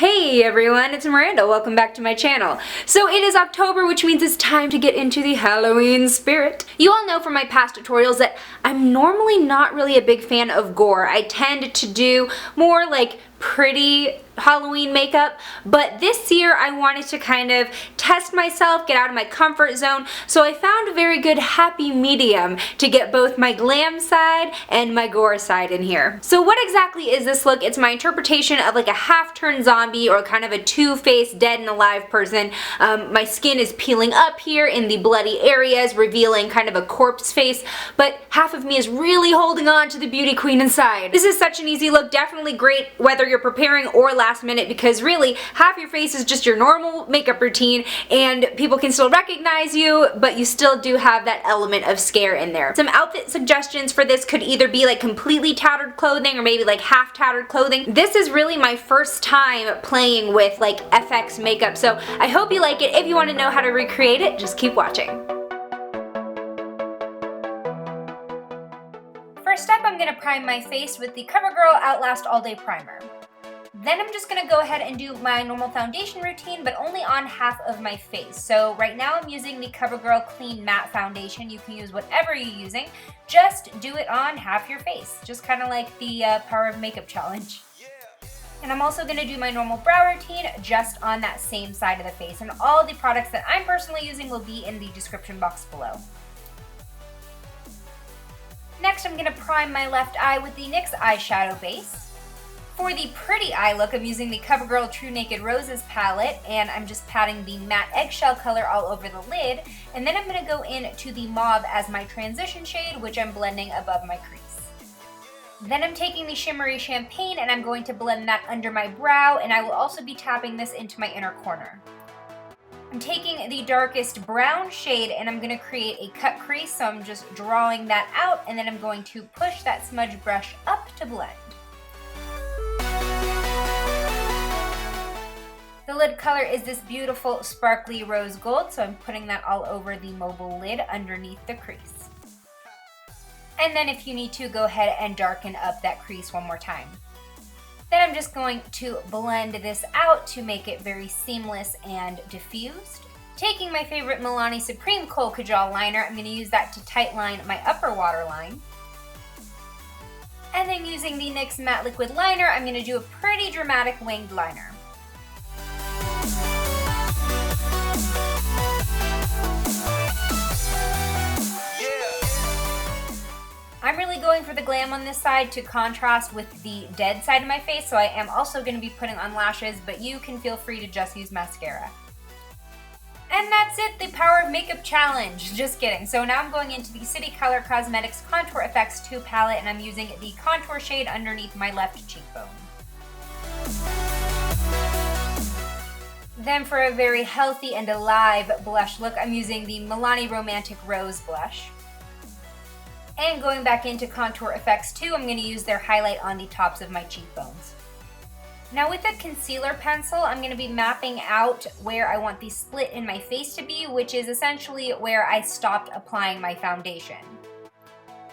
Hey everyone, it's Miranda. Welcome back to my channel. So it is October, which means it's time to get into the Halloween spirit. You all know from my past tutorials that I'm normally not really a big fan of gore. I tend to do more like pretty Halloween makeup, but this year I wanted to kind of test myself, get out of my comfort zone, so I found a very good happy medium to get both my glam side and my gore side in here. So what exactly is this look? It's my interpretation of like a half-turned zombie or kind of a two-faced dead and alive person. My skin is peeling up here in the bloody areas, revealing kind of a corpse face, but half of me is really holding on to the beauty queen inside. This is such an easy look, definitely great whether you're preparing or last minute, because really half your face is just your normal makeup routine and people can still recognize you, but you still do have that element of scare in there. Some outfit suggestions for this could either be like completely tattered clothing or maybe like half tattered clothing. This is really my first time playing with like FX makeup, so I hope you like it. If you want to know how to recreate it, just keep watching. First up, I'm going to prime my face with the CoverGirl Outlast All Day Primer. Then I'm just going to go ahead and do my normal foundation routine, but only on half of my face. So right now I'm using the CoverGirl Clean Matte Foundation. You can use whatever you're using. Just do it on half your face. Just kind of like the Power of Makeup challenge. And I'm also going to do my normal brow routine just on that same side of the face. And all the products that I'm personally using will be in the description box below. Next, I'm going to prime my left eye with the NYX eyeshadow base. For the pretty eye look, I'm using the CoverGirl True Naked Roses palette, and I'm just patting the matte eggshell color all over the lid. And then I'm going to go into the mauve as my transition shade, which I'm blending above my crease. Then I'm taking the shimmery champagne and I'm going to blend that under my brow, and I will also be tapping this into my inner corner. I'm taking the darkest brown shade and I'm going to create a cut crease, so I'm just drawing that out, and then I'm going to push that smudge brush up to blend. The lid color is this beautiful sparkly rose gold, so I'm putting that all over the mobile lid underneath the crease. And then if you need to, go ahead and darken up that crease one more time. Then I'm just going to blend this out to make it very seamless and diffused. Taking my favorite Milani Supreme Kohl Kajal liner, I'm going to use that to tightline my upper waterline. And then using the NYX Matte Liquid Liner, I'm going to do a pretty dramatic winged liner. I'm really going for the glam on this side to contrast with the dead side of my face, so I am also going to be putting on lashes, but you can feel free to just use mascara. And that's it, the Power of Makeup challenge. Just kidding. So now I'm going into the City Color Cosmetics Contour Effects 2 palette, and I'm using the contour shade underneath my left cheekbone. Then for a very healthy and alive blush look, I'm using the Milani Romantic Rose blush. And going back into Contour Effects 2, I'm going to use their highlight on the tops of my cheekbones. Now with a concealer pencil, I'm going to be mapping out where I want the split in my face to be, which is essentially where I stopped applying my foundation.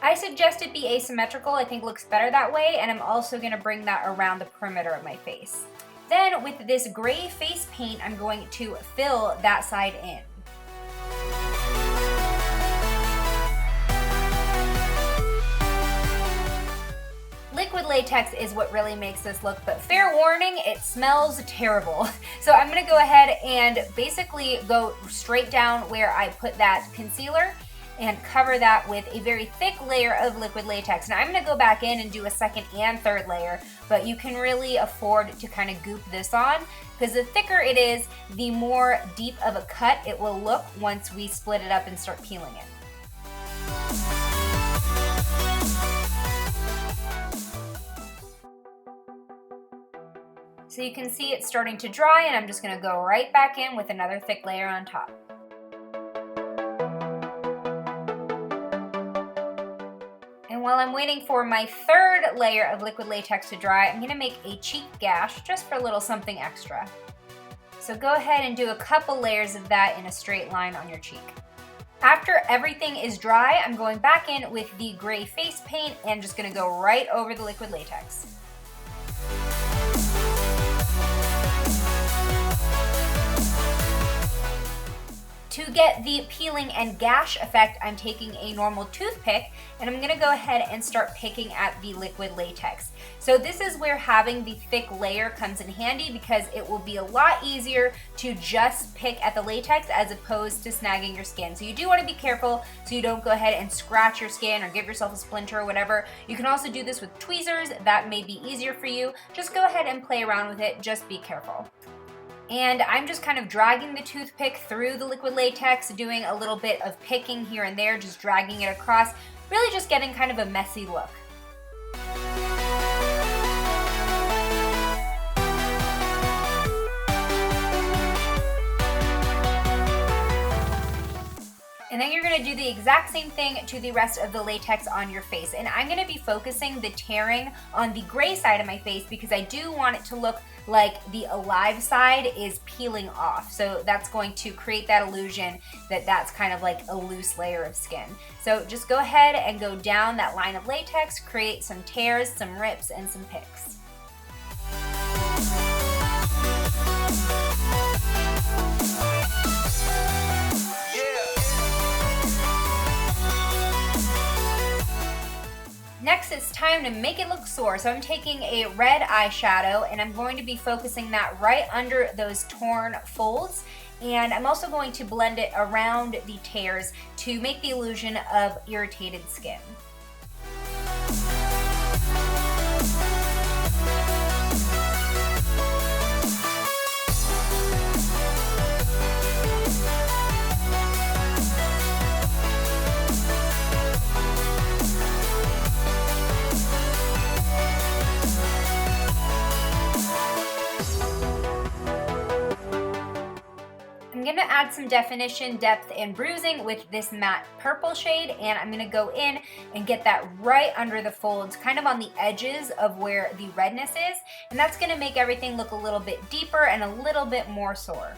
I suggest it be asymmetrical, I think looks better that way, and I'm also going to bring that around the perimeter of my face. Then with this gray face paint, I'm going to fill that side in. Liquid latex is what really makes this look, but fair warning, it smells terrible. So I'm going to go ahead and basically go straight down where I put that concealer and cover that with a very thick layer of liquid latex. Now I'm going to go back in and do a second and third layer, but you can really afford to kind of goop this on, because the thicker it is, the more deep of a cut it will look once we split it up and start peeling it. So you can see it's starting to dry, and I'm just going to go right back in with another thick layer on top. And while I'm waiting for my third layer of liquid latex to dry, I'm going to make a cheek gash just for a little something extra. So go ahead and do a couple layers of that in a straight line on your cheek. After everything is dry, I'm going back in with the gray face paint and just going to go right over the liquid latex. get the peeling and gash effect, I'm taking a normal toothpick and I'm gonna go ahead and start picking at the liquid latex. So this is where having the thick layer comes in handy because it will be a lot easier to just pick at the latex as opposed to snagging your skin. So you do want to be careful so you don't go ahead and scratch your skin or give yourself a splinter or whatever. You can also do this with tweezers. That may be easier for you. Just go ahead and play around with it. Just be careful. And I'm just kind of dragging the toothpick through the liquid latex, doing a little bit of picking here and there, just dragging it across, really just getting kind of a messy look. And then you're gonna do the exact same thing to the rest of the latex on your face. And I'm gonna be focusing the tearing on the gray side of my face because I do want it to look like the alive side is peeling off. So that's going to create that illusion that that's kind of like a loose layer of skin. So just go ahead and go down that line of latex, create some tears, some rips, and some picks. Next, it's time to make it look sore. So I'm taking a red eyeshadow and I'm going to be focusing that right under those torn folds. And I'm also going to blend it around the tears to make the illusion of irritated skin. I'm gonna add some definition, depth, and bruising with this matte purple shade, and I'm gonna go in and get that right under the folds, kind of on the edges of where the redness is, and that's gonna make everything look a little bit deeper and a little bit more sore.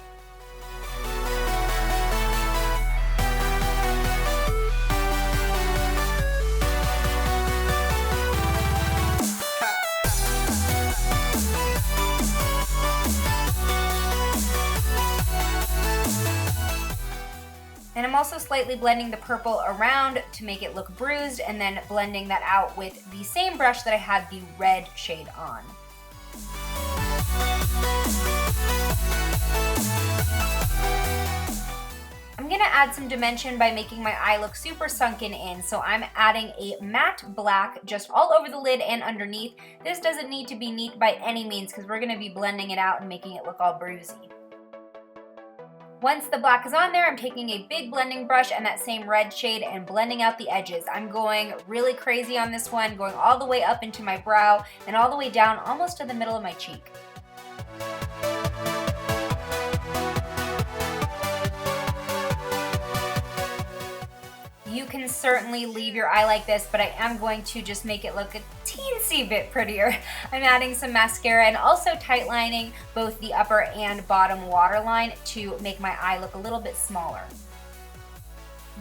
And I'm also slightly blending the purple around to make it look bruised and then blending that out with the same brush that I had the red shade on. I'm gonna add some dimension by making my eye look super sunken in, so I'm adding a matte black just all over the lid and underneath. This doesn't need to be neat by any means because we're gonna be blending it out and making it look all bruisey. Once the black is on there, I'm taking a big blending brush and that same red shade and blending out the edges. I'm going really crazy on this one, going all the way up into my brow and all the way down almost to the middle of my cheek. You can certainly leave your eye like this, but I am going to just make it look a teensy bit prettier. I'm adding some mascara and also tightlining both the upper and bottom waterline to make my eye look a little bit smaller.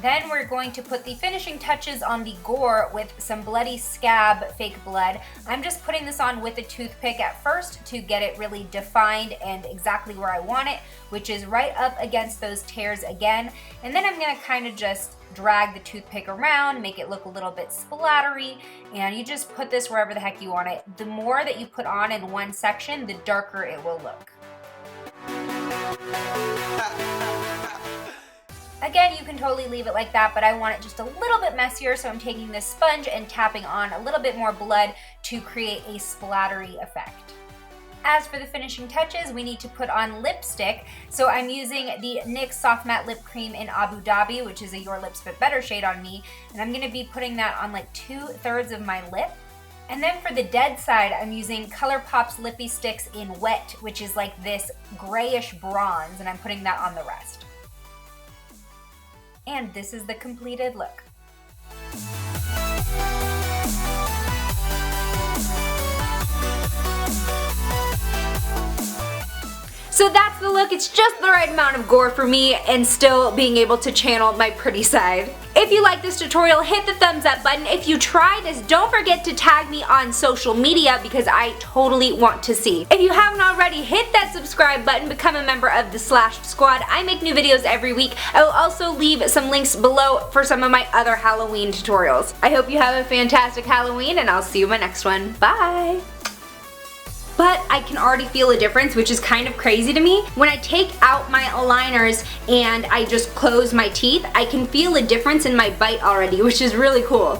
Then we're going to put the finishing touches on the Gore with some bloody scab fake blood. I'm just putting this on with a toothpick at first to get it really defined and exactly where I want it, which is right up against those tears again. And then I'm gonna kind of just drag the toothpick around, make it look a little bit splattery, and you just put this wherever the heck you want it. The more that you put on in one section, the darker it will look. Again, you can totally leave it like that, but I want it just a little bit messier, so I'm taking this sponge and tapping on a little bit more blood to create a splattery effect. As for the finishing touches, we need to put on lipstick. So I'm using the NYX Soft Matte Lip Cream in Abu Dhabi, which is a Your Lips But Better shade on me. And I'm gonna be putting that on like 2/3 of my lip. And then for the dead side, I'm using ColourPop's Lippy Sticks in Wet, which is like this grayish bronze, and I'm putting that on the rest. And this is the completed look. So that's the look. It's just the right amount of gore for me and still being able to channel my pretty side. If you like this tutorial, hit the thumbs up button. If you try this, don't forget to tag me on social media because I totally want to see. If you haven't already, hit that subscribe button, become a member of the Slash Squad. I make new videos every week. I will also leave some links below for some of my other Halloween tutorials. I hope you have a fantastic Halloween, and I'll see you in my next one. Bye! But I can already feel a difference, which is kind of crazy to me. When I take out my aligners and I just close my teeth, I can feel a difference in my bite already, which is really cool.